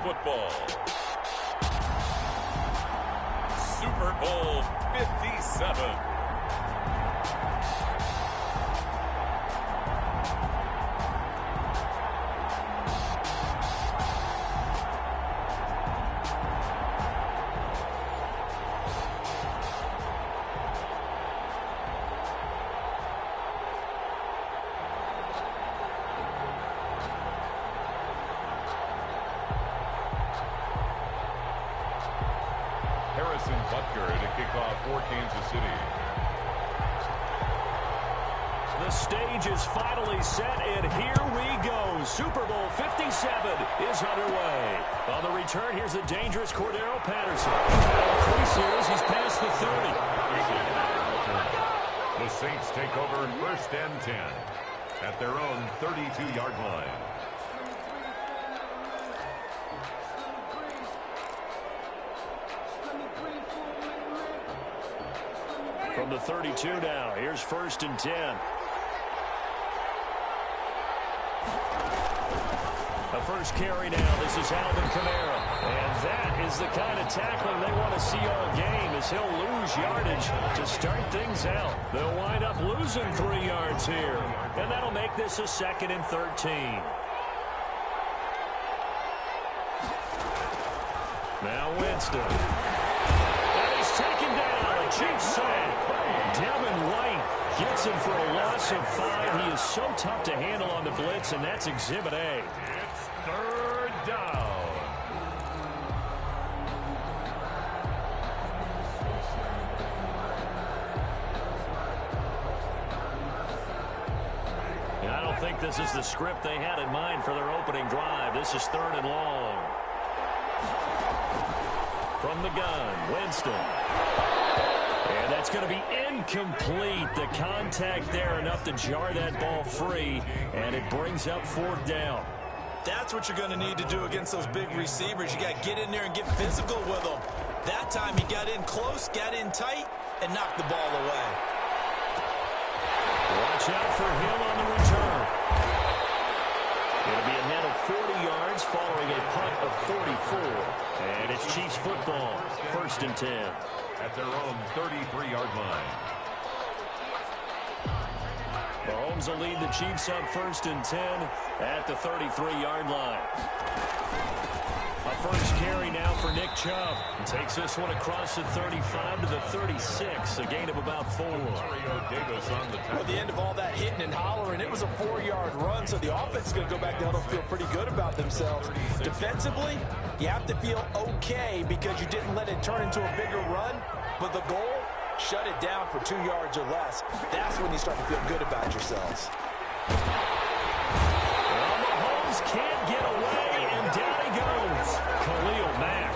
football. Super Bowl 57. Butker to kick off for Kansas City. The stage is finally set, and here we go. Super Bowl 57 is underway. On the return, here's the dangerous Cordero Patterson. Increases, he's past the 30. The Saints take over first and 10 at their own 32-yard line. From the 32 now, here's first and 10. The first carry now, this is Alvin Kamara. And that is the kind of tackling they want to see all game, as he'll lose yardage to start things out. They'll wind up losing 3 yards here. And that'll make this a 2nd and 13. Now Winston. And he's taken down. A Chiefs sack. Devin White gets him for a loss of 5. He is so tough to handle on the blitz, and that's Exhibit A. It's 3rd down. I don't think this is the script they had in mind for their opening drive. This is 3rd and long. From the gun, Winston. And that's going to be incomplete. The contact there enough to jar that ball free, and it brings up 4th down. That's what you're going to need to do against those big receivers. You got to get in there and get physical with them. That time he got in close, got in tight, and knocked the ball away. Watch out for him on the return. It'll be a net of 40 yards following a punt of 44. And it's Chiefs football, 1st and 10. At their own 33-yard line. Mahomes will lead the Chiefs up 1st and 10 at the 33-yard line. A first carry now for Nick Chubb. Takes this one across the 35 to the 36, a gain of about 4. Davis on the At the end of all that hitting and hollering, it was a 4-yard run, so the offense is going to go back down and feel pretty good about themselves. Defensively, you have to feel okay because you didn't let it turn into a bigger run, but the goal, shut it down for 2 yards or less. That's when you start to feel good about yourselves. Well, Mahomes can't get away, and down he goes. Khalil Mack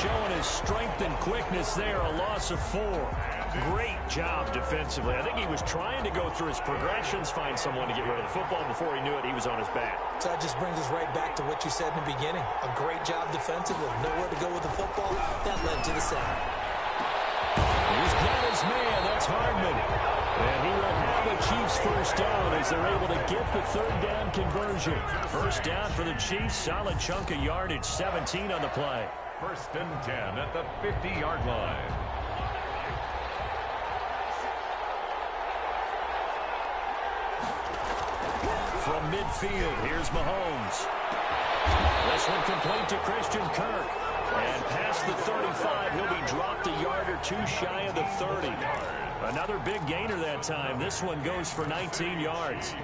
showing his strength and quickness there, a loss of 4. Great job defensively. I think he was trying to go through his progressions, find someone to get rid of the football. Before he knew it, he was on his back. So that just brings us right back to what you said in the beginning. A great job defensively. Nowhere to go with the football. That led to the sack. He's got his man. That's Hardman. And he will have a Chiefs first down as they're able to get the 3rd down conversion. First down for the Chiefs. Solid chunk of yardage. 17 on the play. 1st and 10 at the 50-yard line. From midfield, here's Mahomes. This one complete to Christian Kirk. And past the 35, he'll be dropped a yard or 2 shy of the 30. Another big gainer that time. This one goes for 19 yards.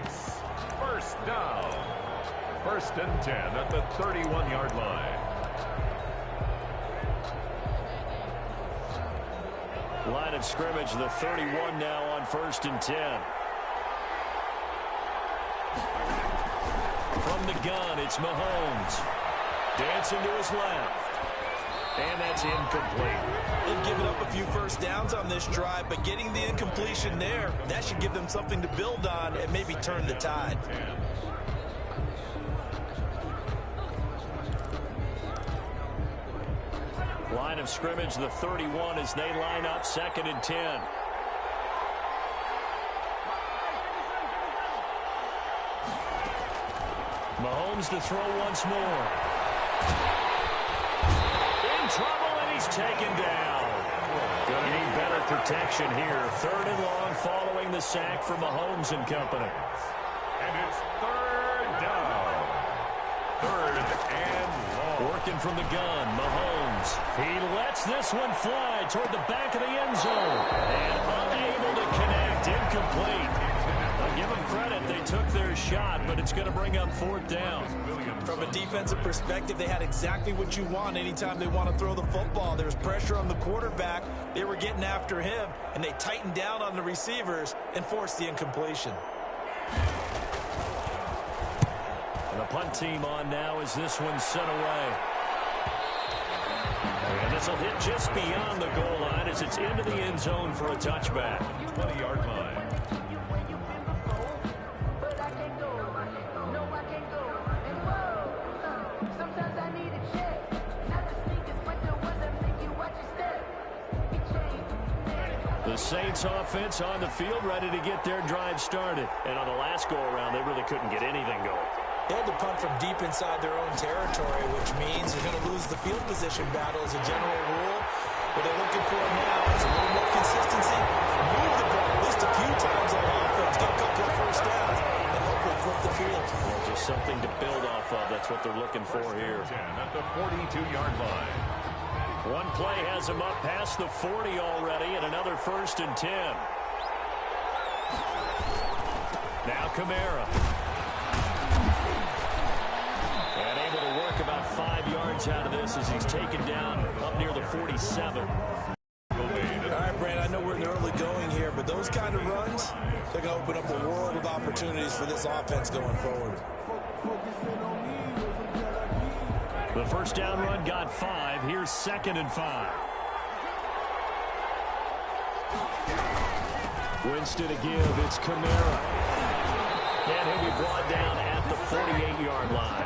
First down. 1st and 10 at the 31-yard line. Line of scrimmage, the 31 now on 1st and 10. From the gun, it's Mahomes. Dancing to his left. And that's incomplete. They've given up a few first downs on this drive, but getting the incompletion there, that should give them something to build on and maybe turn the tide. Line of scrimmage, the 31 as they line up 2nd and 10. Mahomes to throw once more. In trouble, and he's taken down. Gonna need better protection here. 3rd and long following the sack from Mahomes and company. And it's 3rd down. 3rd and long. Working from the gun, Mahomes. He lets this one fly toward the back of the end zone. And unable to connect. Incomplete. I'll give them credit. They took their shot, but it's going to bring up 4th down. From a defensive perspective, they had exactly what you want anytime they want to throw the football. There was pressure on the quarterback. They were getting after him, and they tightened down on the receivers and forced the incompletion. And the punt team on now as this one's sent away. And this will hit just beyond the goal line as it's into the end zone for a touchback. 20-yard line. The Saints offense on the field ready to get their drive started. And on the last go-around, they really couldn't get anything going. They had to punt from deep inside their own territory, which means they're going to lose the field position battle as a general rule. What they're looking for now is a little more consistency. Move the ball at least a few times on offense. Get a couple of first downs and hopefully flip the field. Well, just something to build off of. That's what they're looking for here. 10 at the 42-yard line. One play has him up past the 40 already, and another 1st and 10. Now Kamara. And able to work about 5 yards out of this as he's taken down up near the 47. All right, Brand, I know we're in the early going here, but those kind of runs, they're going to open up a world of opportunities for this offense going forward. The first down run got 5. Here's 2nd and 5. Winston to give. It's Kamara. And he'll be brought down at the 48-yard line.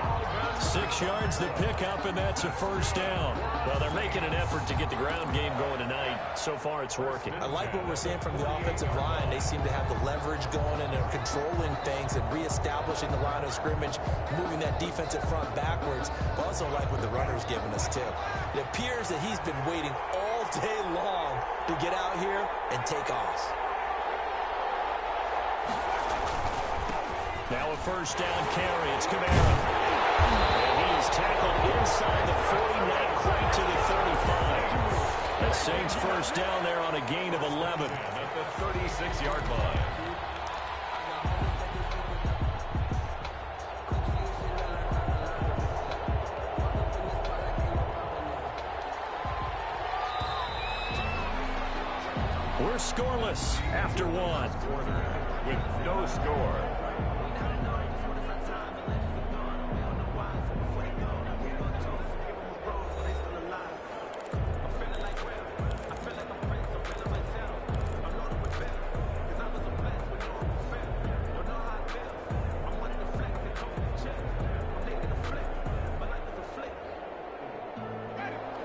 6 yards the pickup, and that's a first down. Well, they're making an effort to get the ground game going tonight. So far, it's working. I like what we're seeing from the offensive line. They seem to have the leverage going, and they're controlling things and reestablishing the line of scrimmage, moving that defensive front backwards. But also like what the runner's giving us, too. It appears that he's been waiting all day long to get out here and take off. Now a first down carry. It's Kamara. And he's tackled inside the 40, not quite to the 35. The Saints first down there on a gain of 11. At the 36-yard line. We're scoreless after 1. With no score.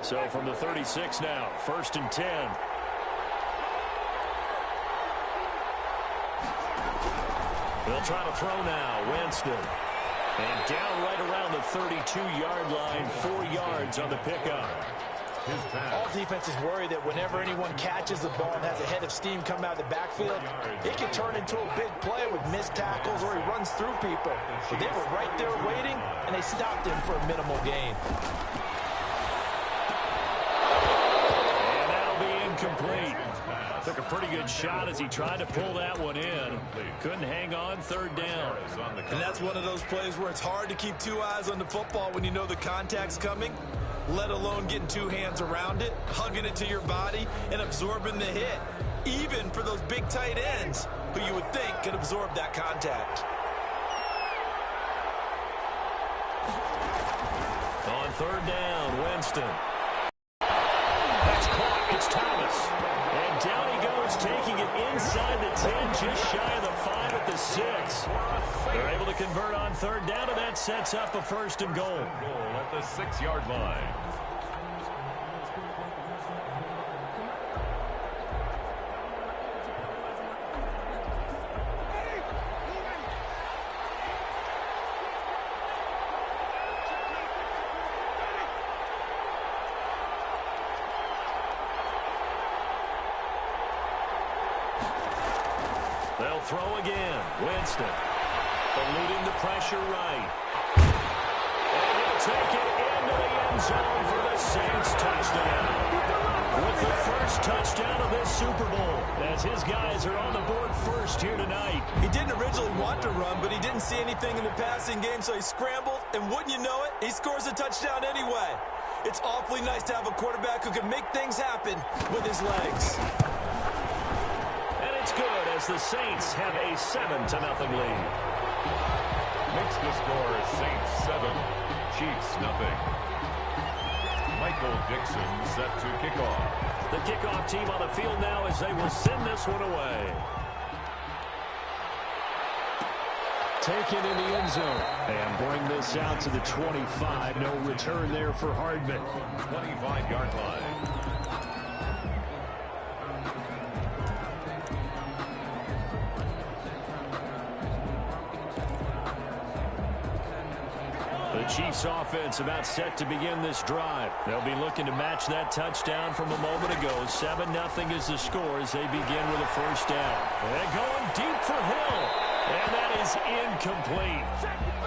So from the 36 now, 1st and 10. They'll try to throw now. Winston. And down right around the 32-yard line, 4 yards on the pickup. All defenses worry that whenever anyone catches the ball and has a head of steam come out of the backfield, it can turn into a big play with missed tackles or he runs through people. But they were right there waiting, and they stopped him for a minimal gain. And that'll be incomplete. Took a pretty good shot as he tried to pull that one in. Couldn't hang on, 3rd down. And that's one of those plays where it's hard to keep 2 eyes on the football when you know the contact's coming, let alone getting 2 hands around it, hugging it to your body, and absorbing the hit, even for those big tight ends who you would think could absorb that contact. On 3rd down, Winston. That's caught. It's Thomas. And down he goes, taking it inside the 10, just shy of the 5 at the 6. They're able to convert on 3rd down, and that sets up a 1st and goal. Goal at the 6-yard line. They'll throw again. Winston eluding the pressure right. And he'll take it into the end zone for the Saints touchdown. With the first touchdown of this Super Bowl, as his guys are on the board first here tonight. He didn't originally want to run, but he didn't see anything in the passing game, so he scrambled, and wouldn't you know it, he scores a touchdown anyway. It's awfully nice to have a quarterback who can make things happen with his legs. And it's good as the Saints have a 7-0 lead. Makes the score Saints 7, Chiefs 0. Michael Dixon set to kick off. The kickoff team on the field now as they will send this one away. Taken in the end zone. And bring this out to the 25. No return there for Hardman. 25-yard line. The Chiefs offense about set to begin this drive. They'll be looking to match that touchdown from a moment ago. 7-0 is the score as they begin with a first down. And going deep for Hill. And that is incomplete.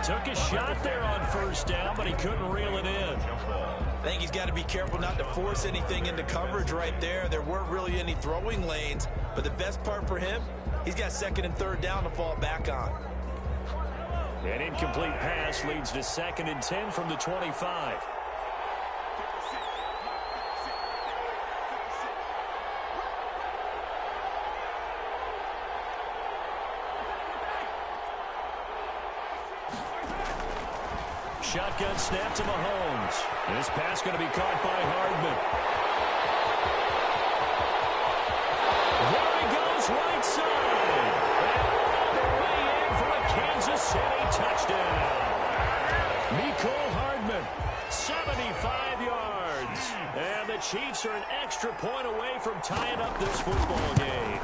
Took a shot there on first down, but he couldn't reel it in. I think he's got to be careful not to force anything into coverage right there. There weren't really any throwing lanes, but the best part for him, he's got second and third down to fall back on. An incomplete pass leads to 2nd and 10 from the 25. Shotgun snap to Mahomes. This pass going to be caught by Hardman. There he goes, right side. Way in for a Kansas City touchdown. Mecole Hardman, 75 yards. And the Chiefs are an extra point away from tying up this football game.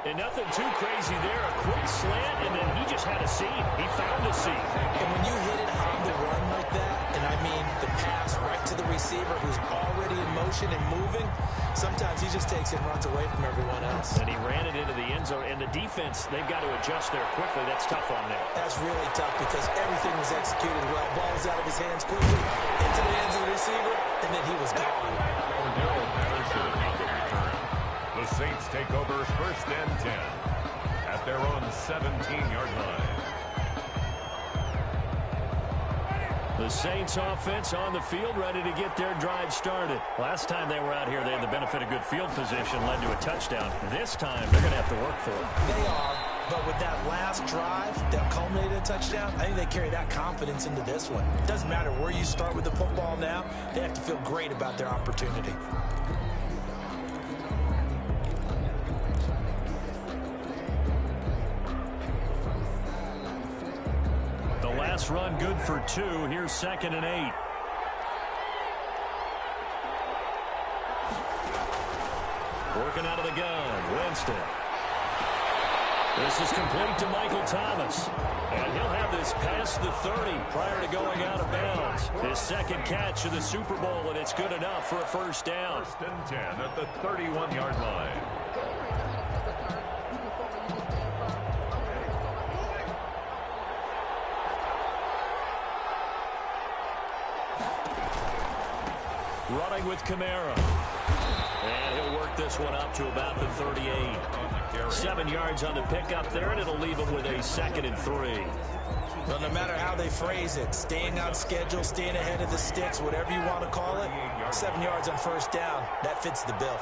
And nothing too crazy there. A quick slant, and then he just had a seam. He found a seam. And when you hit it on the run like that, and I mean the pass right to the receiver who's already in motion and moving, sometimes he just takes it and runs away from everyone else. And he ran it into the end zone. And the defense, they've got to adjust there quickly. That's tough on them. That's really tough because everything was executed well. Ball was out of his hands quickly, into the hands of the receiver, and then he was gone. The Saints take over first and 10 at their own 17-yard line. The Saints offense on the field ready to get their drive started. Last time they were out here, they had the benefit of good field position, led to a touchdown. This time, they're going to have to work for it. They are, but with that last drive that culminated a touchdown, I think they carry that confidence into this one. It doesn't matter where you start with the football now. They have to feel great about their opportunity. Last run good for 2. Here's 2nd and 8. Working out of the gun. Winston. This is complete to Michael Thomas. And he'll have this past the 30 prior to going out of bounds. His second catch of the Super Bowl, and it's good enough for a first down. First and 10 at the 31-yard line. Running with Kamara. And he'll work this one up to about the 38. 7 yards on the pickup there, and it'll leave him with a 2nd and 3. Well, no matter how they phrase it, staying on schedule, staying ahead of the sticks, whatever you want to call it, 7 yards on first down, that fits the bill.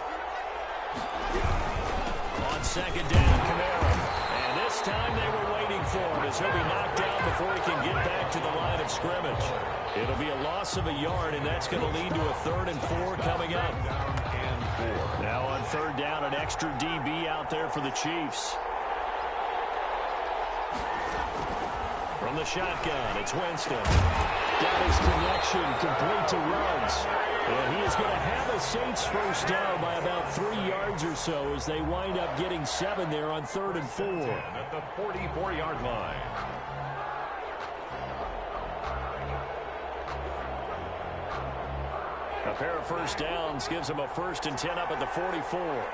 On 2nd down, Kamara. And this time they were waiting for him as he'll be knocked down before he can get back to the line of scrimmage. It'll be a loss of a yard, and that's going to lead to a 3rd and 4 coming up. Now on 3rd down, an extra DB out there for the Chiefs. From the shotgun, it's Winston. Got his connection, complete to Ruggs. And he is going to have a Saints first down by about 3 yards or so as they wind up getting 7 there on 3rd and 4. At the 44-yard line. A pair of first downs gives him a 1st and 10 up at the 44.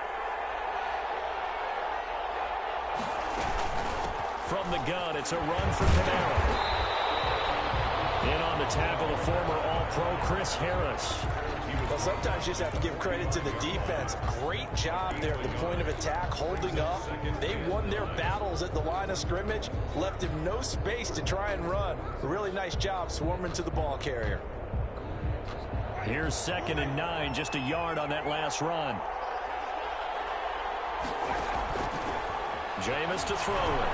It's a run for Camaro. In on the tackle, the former All-Pro Chris Harris. Well, sometimes you just have to give credit to the defense. Great job there at the point of attack, holding up. They won their battles at the line of scrimmage, left him no space to try and run. A really nice job swarming to the ball carrier. Here's 2nd and 9, just a yard on that last run. Jameis to throw it.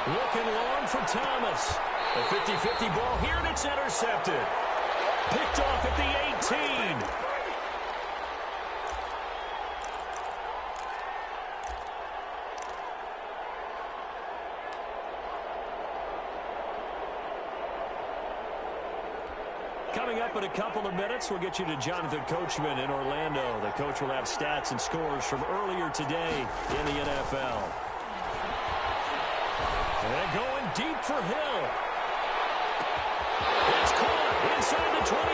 Looking long for Thomas. A 50-50 ball here, and it's intercepted. Picked off at the 18. Coming up in a couple of minutes, we'll get you to Jonathan Coachman in Orlando. The coach will have stats and scores from earlier today in the NFL. And going deep for Hill. It's caught inside the 25. All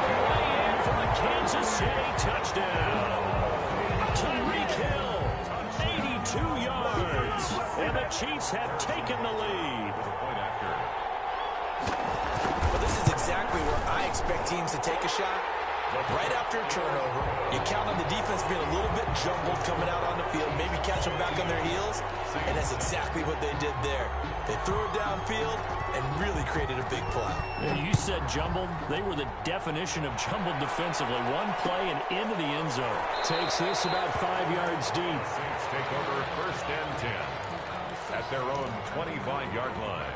the way in for the Kansas City touchdown. Tyreek Hill, 82 yards. And the Chiefs have taken the lead. Well, this is exactly where I expect teams to take a shot. Right after a turnover, you count on the defense being a little bit jumbled coming out on the field, maybe catch them back on their heels, and that's exactly what they did there. They threw it downfield and really created a big play. Yeah, you said jumbled. They were the definition of jumbled defensively. One play and into the end zone. Takes this about 5 yards deep. Saints take over 1st and 10 at their own 25-yard line.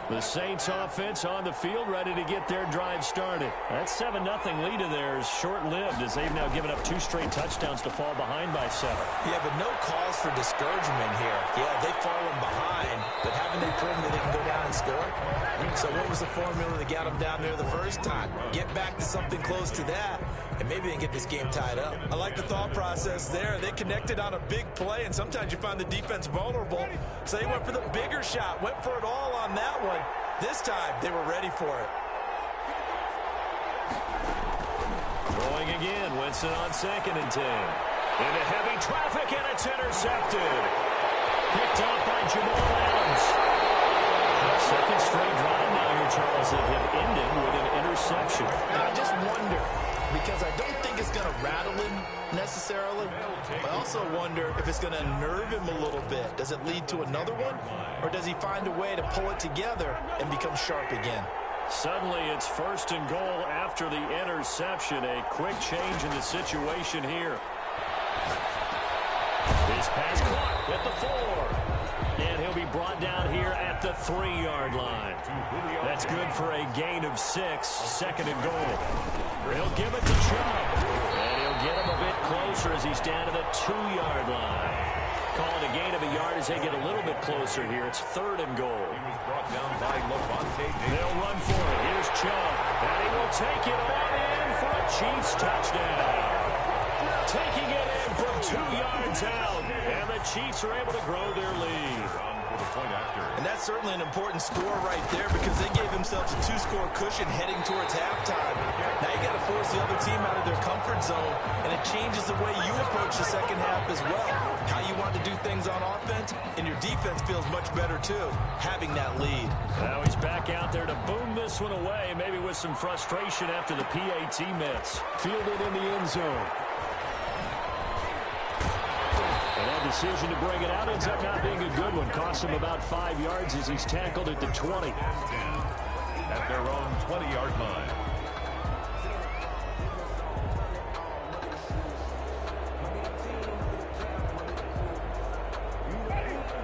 The Saints offense on the field, ready to get their drive started. That 7-0 lead of theirs short-lived as they've now given up 2 straight touchdowns to fall behind by 7. Yeah, but no cause for discouragement here. Yeah, they've fallen behind, but haven't they proven that they can go down and score? So what was the formula that got them down there the first time? Get back to something close to that, and maybe they can get this game tied up. I like the thought process there. They connected on a big play, and sometimes you find the defense vulnerable, so they went for the bigger shot, went for it all on that one. This time, they were ready for it. Throwing again, Winston on 2nd and 10. Into heavy traffic, and it's intercepted. Picked off by Jamal Adams. Second straight drive now here, Charles, that have ended with an interception. I just wonder, because I don't think it's going to rattle him necessarily. I also wonder if it's going to unnerve him a little bit. Does it lead to another one? Or does he find a way to pull it together and become sharp again? Suddenly it's 1st and goal after the interception. A quick change in the situation here. This pass caught at the 4. And he'll be brought down here at the 3-yard line. That's good for a gain of 6. 2nd and goal. He'll give it to Chubb. And he'll get him a bit closer as he's down to the 2-yard line. Calling a gain of a yard as they get a little bit closer here. It's 3rd and goal. He was brought down by Levante Davis. They'll run for it. Here's Chubb. And he will take it on in for a Chiefs touchdown. Taking it in from 2 yards out. And the Chiefs are able to grow their lead. For the point after. And that's certainly an important score right there because they gave themselves a 2-score cushion heading towards halftime. Now you got to force the other team out of their comfort zone, and it changes the way you approach the second half as well. How you want to do things on offense, and your defense feels much better too, having that lead. Now he's back out there to boom this one away, maybe with some frustration after the PAT miss. Fielded in the end zone. And that decision to bring it out ends up not being a good one. Cost him about 5 yards as he's tackled at the 20. At their own 20-yard line.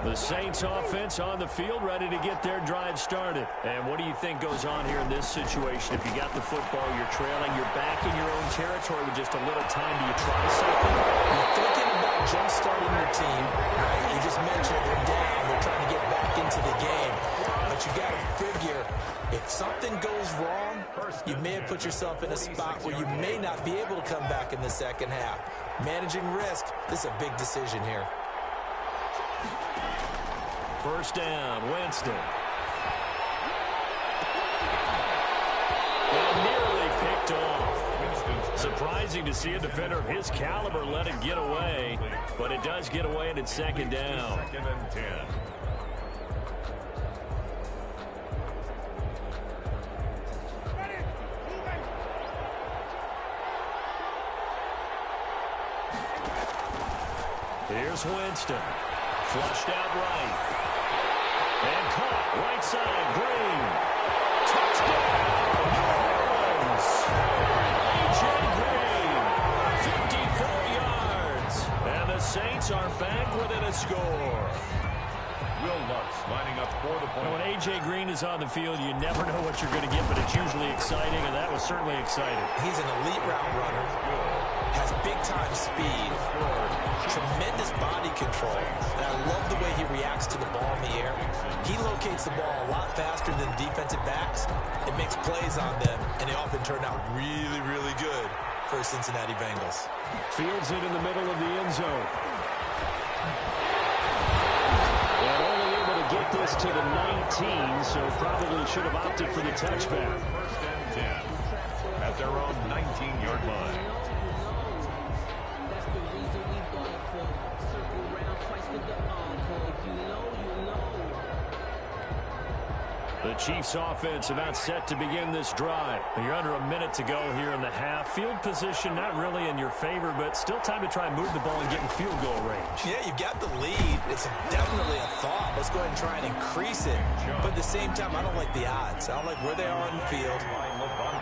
The Saints offense on the field ready to get their drive started. And what do you think goes on here in this situation? If you got the football, you're trailing, you're back in your own territory with just a little time. Do you try something? You're thinking about jump-starting your team, right? You just mentioned they're down. They're trying to get back into the game. But you got to figure, if something goes wrong, you may have put yourself in a spot where you may not be able to come back in the second half. Managing risk, this is a big decision here. First down, Winston. And nearly picked off. Surprising to see a defender of his caliber let it get away, but it does get away and it's second down. Second and 10. Here's Winston. Flushed out right. And caught right side. Green. Touchdown. New Orleans. A.J. Green. 54 yards. And the Saints are back within a score. Will Lutz lining up for the point. When A.J. Green is on the field, you never know what you're going to get, but it's usually exciting, and that was certainly exciting. He's an elite route runner. Has big-time speed. Tremendous body control. And I love the way he reacts to the ball in the air. He locates the ball a lot faster than defensive backs. It makes plays on them, and they often turn out really, really good for the Cincinnati Bengals. Fields it in the middle of the end zone. And only able to get this to the 19, so probably should have opted for the touchback. First and 10 at their own 19-yard line. The Chiefs offense about set to begin this drive. You're under a minute to go here in the half. Field position not really in your favor, but still time to try and move the ball and get in field goal range. Yeah, you've got the lead. It's definitely a thought. Let's go ahead and try and increase it. But at the same time, I don't like the odds. I don't like where they are on the field.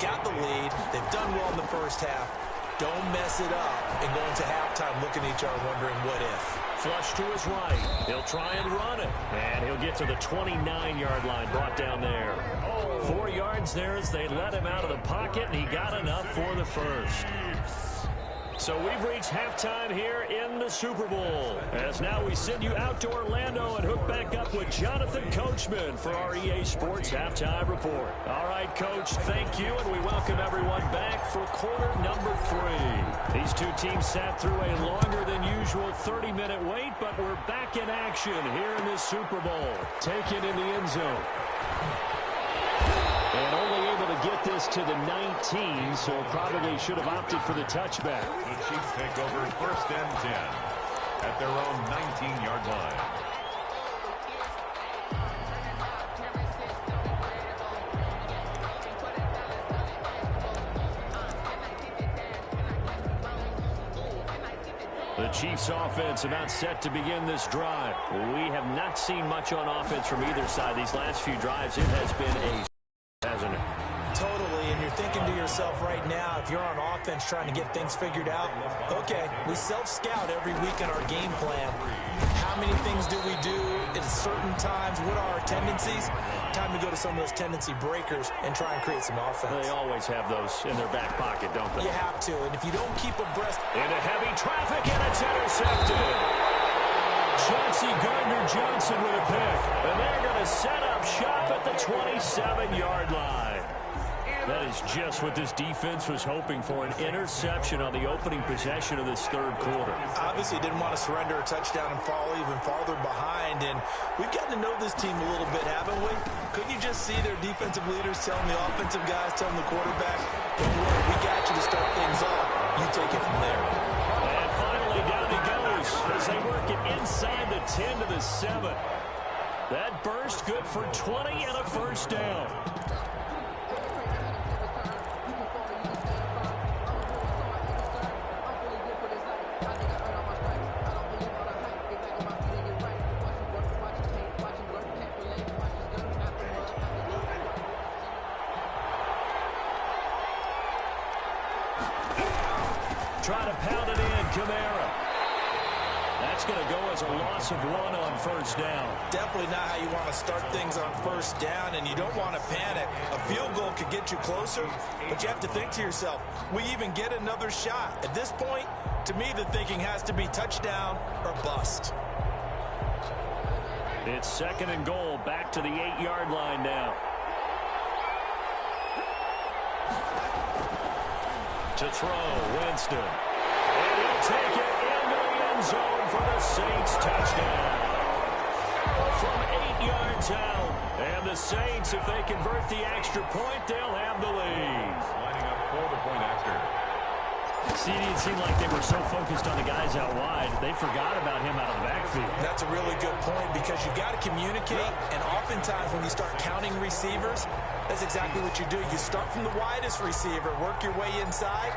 Got the lead. They've done well in the first half. Don't mess it up and go into halftime looking at each other wondering what if. Flush to his right. He'll try and run it. And he'll get to the 29-yard line, brought down there. 4 yards there as they let him out of the pocket, and he got enough for the first. So we've reached halftime here in the Super Bowl. As now we send you out to Orlando and hook back up with Jonathan Coachman for our EA Sports Halftime Report. All right, Coach, thank you, and we welcome everyone back for quarter number 3. These two teams sat through a longer than usual 30-minute wait, but we're back in action here in this Super Bowl. Taken in the end zone. And only able to get this to the 19, so probably should have opted for the touchback. The Chiefs take over first and 10 at their own 19-yard line. The Chiefs offense about set to begin this drive. We have not seen much on offense from either side. These last few drives, it has been hasn't it? Totally, and you're thinking to yourself right now, if you're on offense trying to get things figured out, okay, we self-scout every week in our game plan. How many things do we do at certain times? What are our tendencies? Time to go to some of those tendency breakers and try and create some offense. They always have those in their back pocket, don't they? You have to, and if you don't keep abreast... Into heavy traffic, and it's intercepted. Chauncey Gardner-Johnson with a pick. And they're going to set up shop at the 27-yard line. That is just what this defense was hoping for, an interception on the opening possession of this third quarter. Obviously didn't want to surrender a touchdown and fall even farther behind, and we've gotten to know this team a little bit, haven't we? Couldn't you just see their defensive leaders telling the offensive guys, telling the quarterback, don't worry, we got you to start things off. You take it from there. And finally down he goes as they work it inside the 10 to the 7. That burst good for 20 and a first down. Try to pound it in, Kamara. That's going to go as a loss of 1 on first down. Definitely not how you want to start things on first down, and you don't want to panic. A field goal could get you closer, but you have to think to yourself, we even get another shot. At this point, to me, the thinking has to be touchdown or bust. It's second and goal, back to the 8-yard line now. To throw, Winston. And he'll take it into the end zone for the Saints touchdown. From 8 yards out. And the Saints, if they convert the extra point, they'll have the lead. Lining up for the point after. See, it seemed like they were so focused on the guys out wide, they forgot about him out of the backfield. That's a really good point because you've got to communicate, and oftentimes when you start counting receivers, that's exactly what you do. You start from the widest receiver, work your way inside.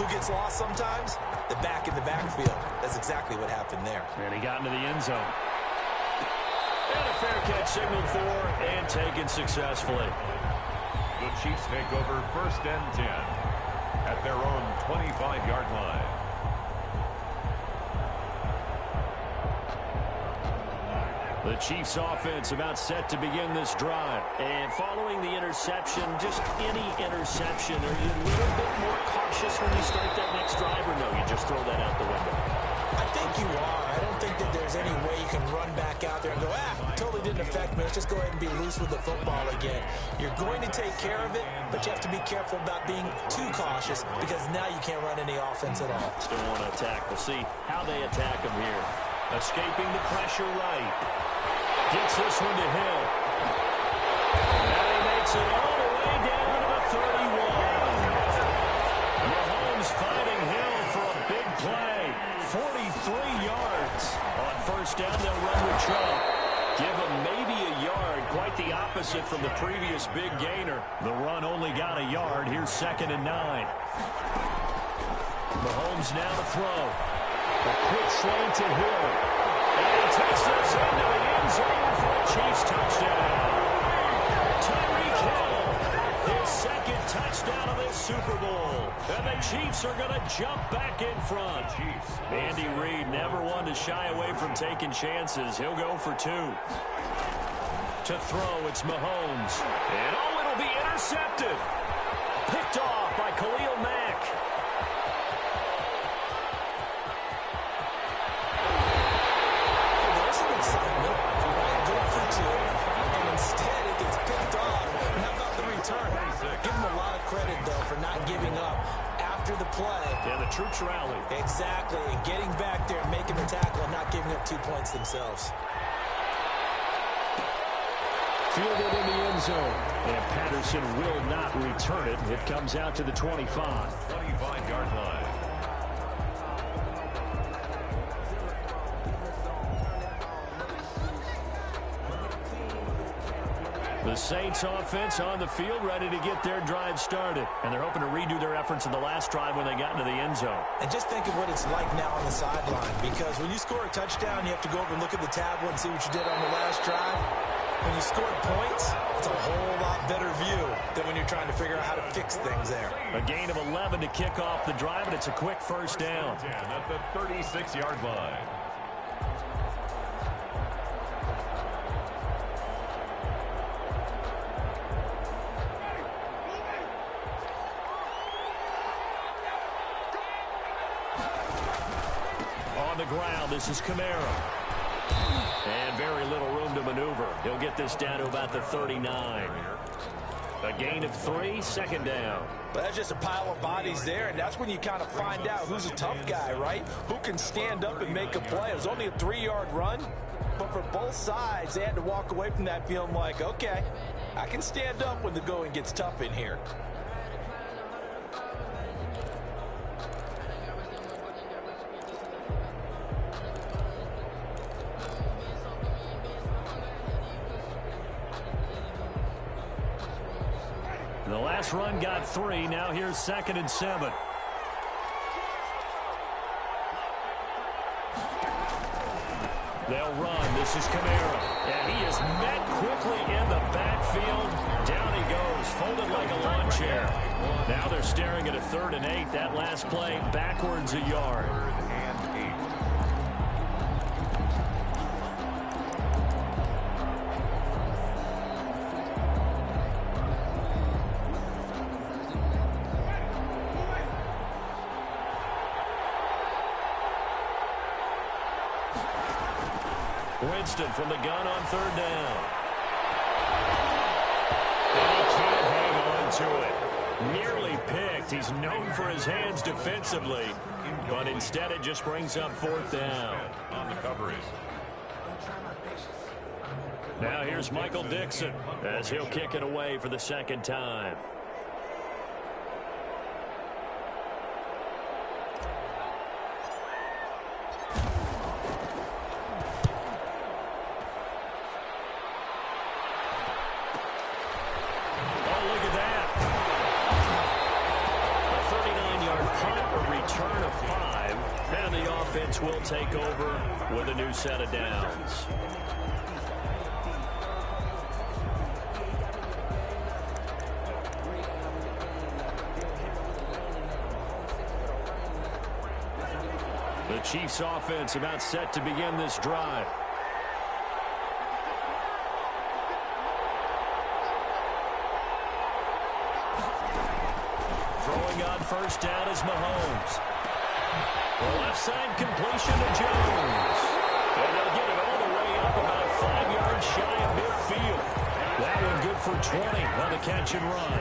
Who gets lost sometimes? The back in the backfield. That's exactly what happened there. And he got into the end zone. And a fair catch signaled for and taken successfully. The Chiefs take over 1st and 10 at their own 25-yard line. The Chiefs offense about set to begin this drive. And following the interception, just any interception, are you a little bit more cautious when you start that next drive, or no, you just throw that out the window? I think you are. I don't think that there's any way you can run back out there and go, totally didn't affect me. Let's just go ahead and be loose with the football again. You're going to take care of it, but you have to be careful about being too cautious because now you can't run any offense at all. Still want to attack. We'll see how they attack him here. Escaping the pressure right. Gets this one to Hill. And he makes it all the way down to the 31. Mahomes finding Hill for a big play. 43 yards. On 1st down, they'll run with Chubb. Give him maybe a yard. Quite the opposite from the previous big gainer. The run only got a yard. Here's 2nd and 9. Mahomes now to throw. A quick slant to Hill. And he takes this into the end zone for a Chiefs touchdown. Tyreek Hill, his 2nd touchdown of this Super Bowl. And the Chiefs are going to jump back in front. Andy Reid never one to shy away from taking chances. He'll go for 2. To throw, it's Mahomes. And it'll be intercepted. Picked off by Khalil Mack. There's some excitement. Go for 2, and instead it gets picked off. And how about the return? Give him a lot of credit, though, for not giving up after the play. Yeah, the troops rallied. Exactly, and getting back there and making the tackle and not giving up 2 points themselves. Fielded in the end zone. And Patterson will not return it. It comes out to the 25. 25-yard line. The Saints offense on the field, ready to get their drive started. And they're hoping to redo their efforts in the last drive when they got into the end zone. And just think of what it's like now on the sideline, because when you score a touchdown, you have to go over and look at the tablet and see what you did on the last drive. When you score points, it's a whole lot better view than when you're trying to figure out how to fix things there. A gain of 11 to kick off the drive, and it's a quick 1st down. At the 36-yard line. On the ground, this is Kamara. And very little room to maneuver. He'll get this down to about the 39. A gain of 3, 2nd down. But that's just a pile of bodies there, and that's when you kind of find out who's a tough guy, right? Who can stand up and make a play. It was only a 3-yard run, but for both sides, they had to walk away from that feeling like, okay, I can stand up when the going gets tough in here. The last run got 3. Now here's 2nd and 7. They'll run. This is Kamara. And he is met quickly in the backfield. Down he goes, folded like a lawn chair. Now they're staring at a 3rd and 8. That last play backwards a yard. Winston from the gun on 3rd down. And he can't hang on to it. Nearly picked. He's known for his hands defensively, but instead it just brings up 4th down. On the coverage. Now here's Michael Dixon as he'll kick it away for the 2nd time. take over with a new set of downs. The Chiefs offense about set to begin this drive. Throwing on first down is Mahomes. The left side completion to Jones. And they'll get it all the way up about 5 yards shy of midfield. That one good for 20 on the catch and run.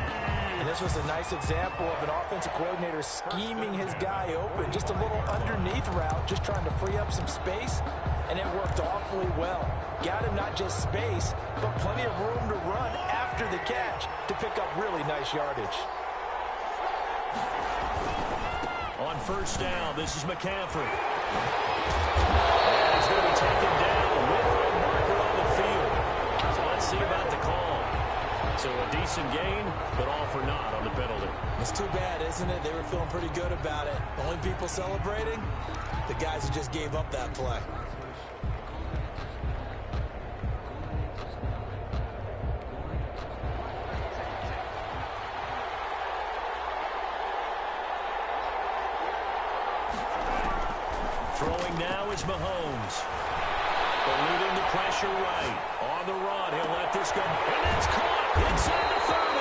And this was a nice example of an offensive coordinator scheming his guy open. Just a little underneath route, just trying to free up some space, and it worked awfully well. Got him not just space, but plenty of room to run after the catch to pick up really nice yardage. On first down, this is McCaffrey. And he's going to be taken down with a marker on the field. So let's see about the call. So a decent gain, but all for naught on the penalty. It's too bad, isn't it? They were feeling pretty good about it. The only people celebrating, the guys who just gave up that play. Throwing now is Mahomes. Eluding the pressure right. On the run, he'll let this go. And it's caught inside the 30.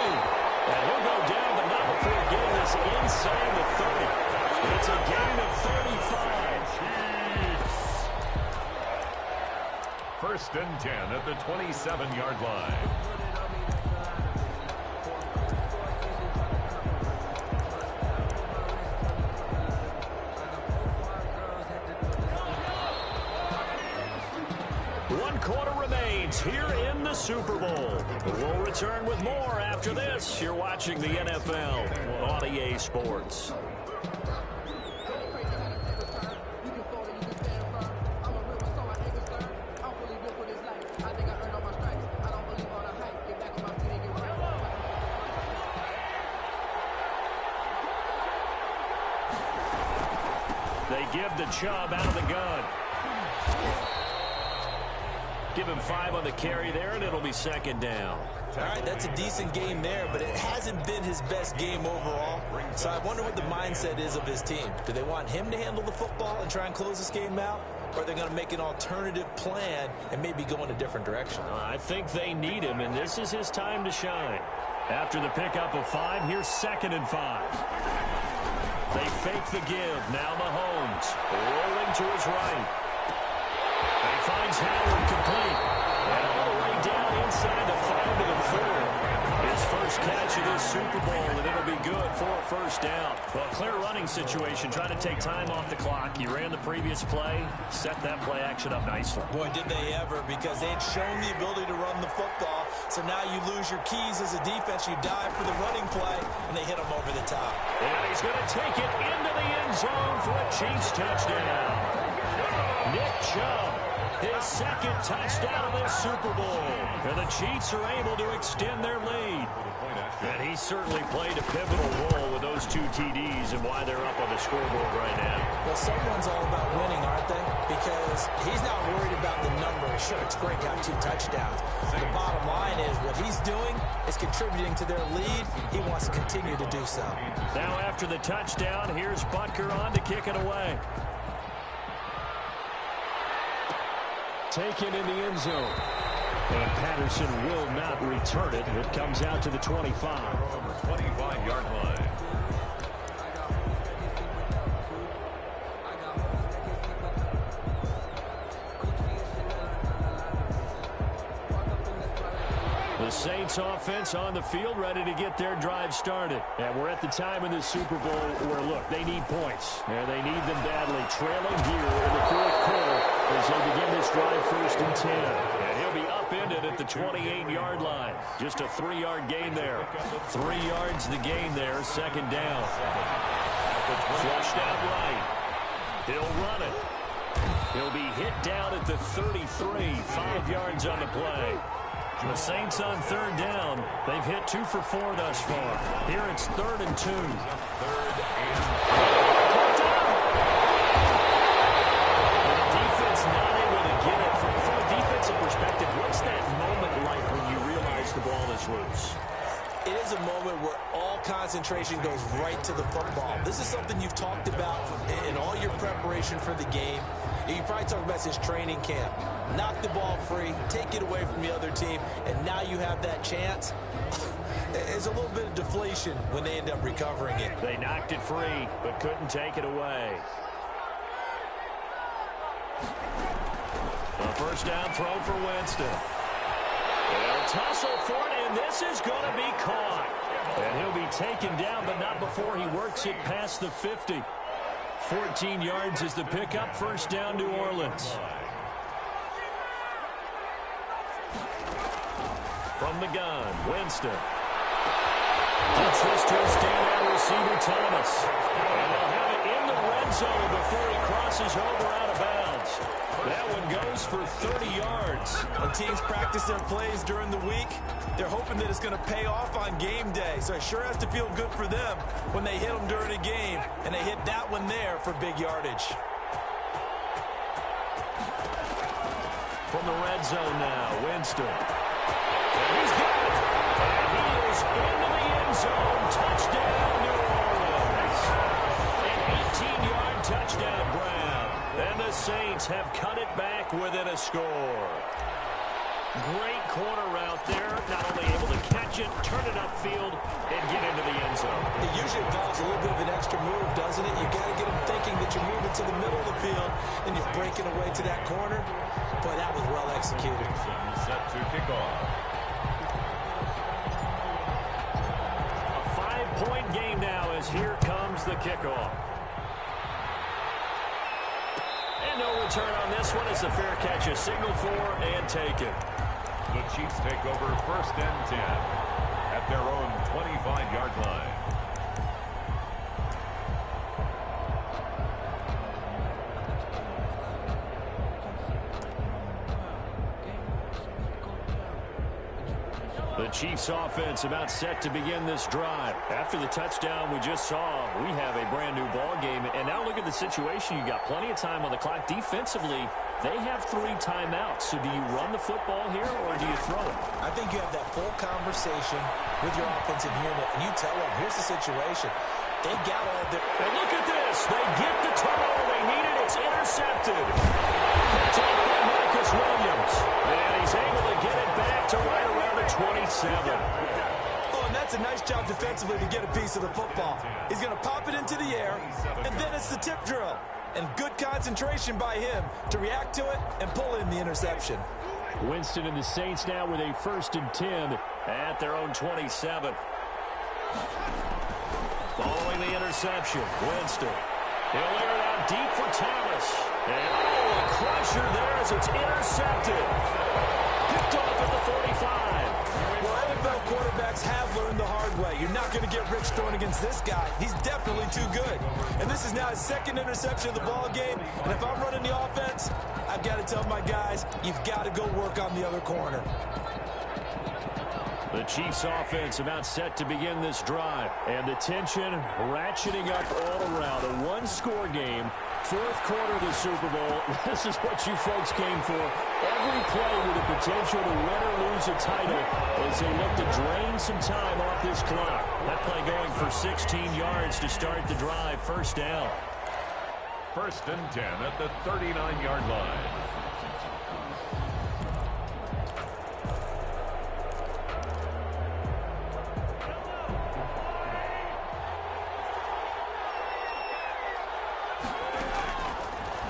And he'll go down, but not before getting this inside the 30. It's a gain of 35. First and 10 at the 27-yard line. Here in the Super Bowl. We'll return with more after this. You're watching the NFL on EA Sports. They give the Chubb out of the gun. Give him 5 on the carry there, and it'll be second down. All right, that's a decent game there, but it hasn't been his best game overall. So I wonder what the mindset is of his team. Do they want him to handle the football and try and close this game out? Or are they going to make an alternative plan and maybe go in a different direction? I think they need him, and this is his time to shine. After the pickup of 5, here's second and 5. They fake the give. Now Mahomes rolling to his right. He finds Howard complete. And all the way down inside the 5 to the 4. His first catch of this Super Bowl, and it'll be good for a first down. Well, clear running situation, trying to take time off the clock. He ran the previous play, set that play action up nicely. Boy, did they ever, because they had shown the ability to run the football. So now you lose your keys as a defense. You dive for the running play, and they hit him over the top. And he's going to take it into the end zone for a Chiefs touchdown. Nick Chubb, his second touchdown of this Super Bowl. And the Chiefs are able to extend their lead. And he certainly played a pivotal role with those 2 TDs and why they're up on the scoreboard right now. Well, someone's all about winning, aren't they? Because he's not worried about the number. Sure, it's great, got 2 touchdowns. The bottom line is what he's doing is contributing to their lead. He wants to continue to do so. Now after the touchdown, here's Butker on to kick it away. Taken in the end zone. And Patterson will not return it. It comes out to the 25. From the 25-yard line. The Saints offense on the field, ready to get their drive started. And we're at the time in the Super Bowl where, look, they need points. And they need them badly. Trailing here in the 4th quarter as they begin this drive first and 10. And he'll be upended at the 28-yard line. Just a 3-yard gain there. 3 yards the gain there, second down. Flushed out right. He'll run it. He'll be hit down at the 33, 5 yards on the play. The Saints on 3rd down. They've hit 2 for 4 thus far. Here it's 3rd and 2. 3rd and 2. concentration goes right to the football. This is something you've talked about in all your preparation for the game. You probably talked about since training camp. Knock the ball free, take it away from the other team, and now you have that chance. There's a little bit of deflation when they end up recovering it. They knocked it free, but couldn't take it away. A first down throw for Winston. They'll tussle for it, and this is going to be caught. And he'll be taken down, but not before he works it past the 50. 14 yards is the pickup. First down, New Orleans. From the gun, Winston. Gets this to his standout receiver, Thomas. And they'll have it in the red zone before he crosses over out of bounds. That one goes for 30 yards. When teams practice their plays during the week, they're hoping that it's going to pay off on game day. So it sure has to feel good for them when they hit them during a game, and they hit that one there for big yardage. From the red zone now, Winston. And he's got it. And he is into the end zone. Touchdown, New Orleans. An 18-yard touchdown grab. And the Saints have cut it back within a score. Great corner route there. Not only able to catch it, turn it upfield, and get into the end zone. It usually involves a little bit of an extra move, doesn't it? You got to get them thinking that you're moving to the middle of the field, and you're breaking away to that corner. Boy, that was well executed. Set to kick off. A 5-point game now as here comes the kickoff. And no return on this one as the fair catch is signaled for and taken. The Chiefs take over first and 10 at their own 25-yard line. The Chiefs offense about set to begin this drive. After the touchdown we just saw, we have a brand new ball game. And now look at the situation. You got plenty of time on the clock. Defensively, they have 3 timeouts. So do you run the football here or do you throw it? I think you have that full conversation with your offensive unit, and you tell them, here's the situation. They got all the... And look at this. They get the turnover they needed. It's intercepted. Picked up by Marcus Williams. And he's able to get it back to right around the 27. Oh, and that's a nice job defensively to get a piece of the football. He's going to pop it into the air, and then it's the tip drill. And good concentration by him to react to it and pull in the interception. Winston and the Saints now with a 1st and 10 at their own 27. Following the interception, Winston. He'll air it out deep for Thomas. And oh, a crusher there as it's intercepted. Picked off at the 45. Well, NFL quarterbacks have learned the hard way. You're not going to get rich throwing against this guy. He's definitely too good. And this is now his 2nd interception of the ball game. And if I'm running the offense, I've got to tell my guys, you've got to go work on the other corner. The Chiefs offense about set to begin this drive. And the tension ratcheting up all around. A 1-score game. 4th quarter of the Super Bowl. This is what you folks came for. Every play with the potential to win or lose a title as they look to drain some time off this clock. That play going for 16 yards to start the drive. First down. First and 10 at the 39-yard line.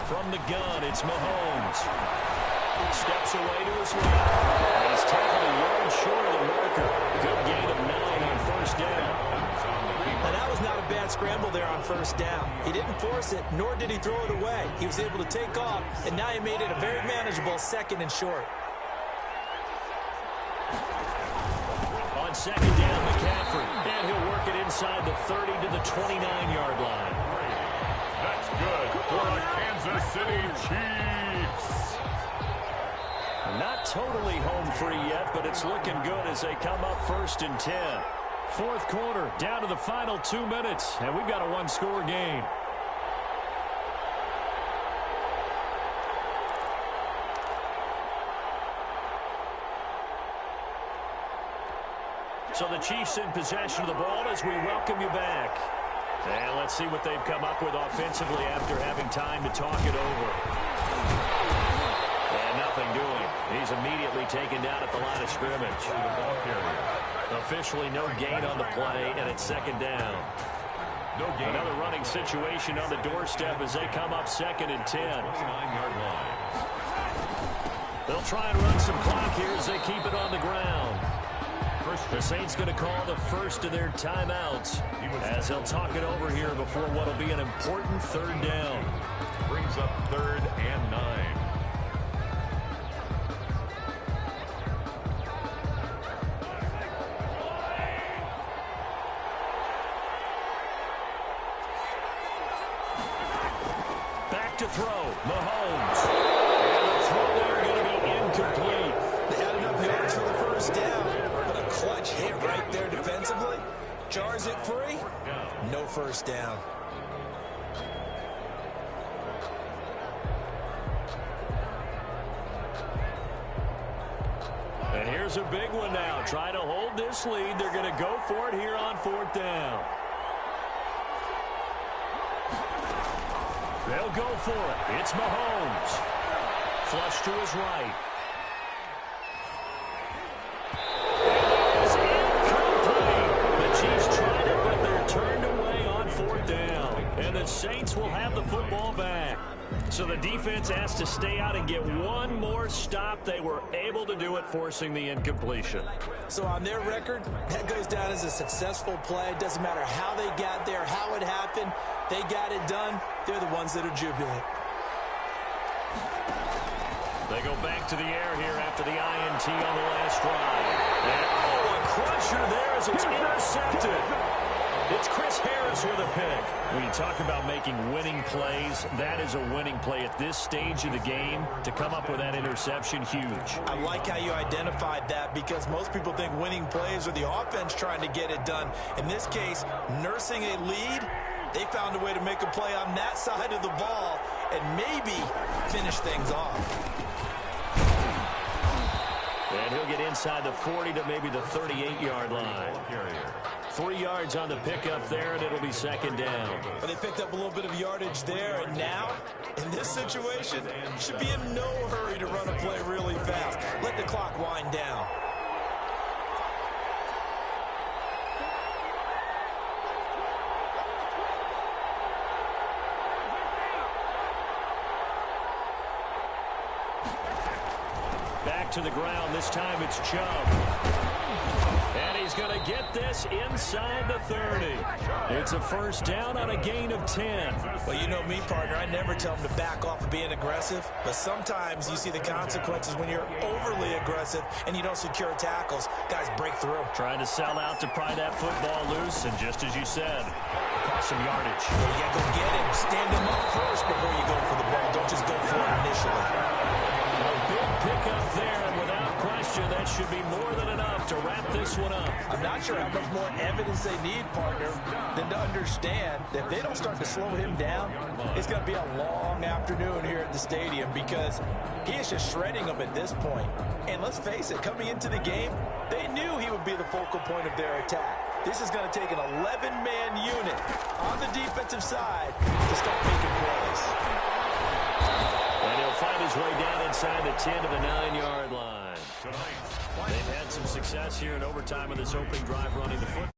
From the gun, it's Mahomes. Steps away to his left. And he's tackled a yard short of the marker. Good gain of 9 on first down. And that was not a bad scramble there on first down. He didn't force it, nor did he throw it away. He was able to take off, and now he made it a very manageable 2nd and short. On 2nd down, McCaffrey. And he'll work it inside the 30 to the 29-yard line. That's good for the Kansas City Chiefs. Not totally home free yet, but it's looking good as they come up 1st and 10. 4th quarter, down to the final 2 minutes, and we've got a 1-score game. So the Chiefs in possession of the ball as we welcome you back. And let's see what they've come up with offensively after having time to talk it over. And nothing doing. He's immediately taken down at the line of scrimmage. Officially no gain on the play, and it's second down. Another running situation on the doorstep as they come up 2nd and 10. 29-yard line. They'll try and run some clock here as they keep it on the ground. The Saints going to call the first of their timeouts as they'll talk it over here before what will be an important 3rd down. Brings up 3rd and 9. Back to throw. Mahomes. And the throw there going to be incomplete. They had enough yards for the first down, but a clutch hit right there defensively. Jars it free. No first down. And here's a big one now. Trying to hold this lead. They're going to go for it here on 4th down. They'll go for it. It's Mahomes. Flush to his right. It's incomplete. The Chiefs tried it, but they're turned away on 4th down. And the Saints will have the football back. So the defense has to stay out and get one more stop. They were able to do it, forcing the incompletion. So on their record, that goes down as a successful play. It doesn't matter how they got there, how it happened. They got it done. They're the ones that are jubilant. They go back to the air here after the INT on the last drive. And, oh, a crusher there as it's intercepted. It's Chris Harris with a pick. When you talk about making winning plays, that is a winning play at this stage of the game. To come up with that interception, huge. I like how you identified that because most people think winning plays are the offense trying to get it done. In this case, nursing a lead, they found a way to make a play on that side of the ball and maybe finish things off. And he'll get inside the 40 to maybe the 38-yard line. 3 yards on the pickup there, and it'll be 2nd down. But they picked up a little bit of yardage there, and now, in this situation, should be in no hurry to run a play really fast. Let the clock wind down. Back to the ground. This time it's Chubb. And he's going to get this inside the 30. It's a first down on a gain of 10. Well, you know me, partner. I never tell them to back off of being aggressive. But sometimes you see the consequences when you're overly aggressive and you don't secure tackles. Guys break through. Trying to sell out to pry that football loose. And just as you said, cost some yardage. Well, you got to go get him. Stand him up first before you go for the ball. Don't just go for it initially. A big pickup there, and without question, that should be more than enough to wrap this one up. I'm not sure how much more evidence they need, partner, than to understand that if they don't start to slow him down, it's going to be a long afternoon here at the stadium because he is just shredding them at this point. And let's face it, coming into the game, they knew he would be the focal point of their attack. This is going to take an 11-man unit on the defensive side to start making plays. And he'll find his way down inside the 10 to the 9-yard line. They've had some success here in overtime of this opening drive running the football.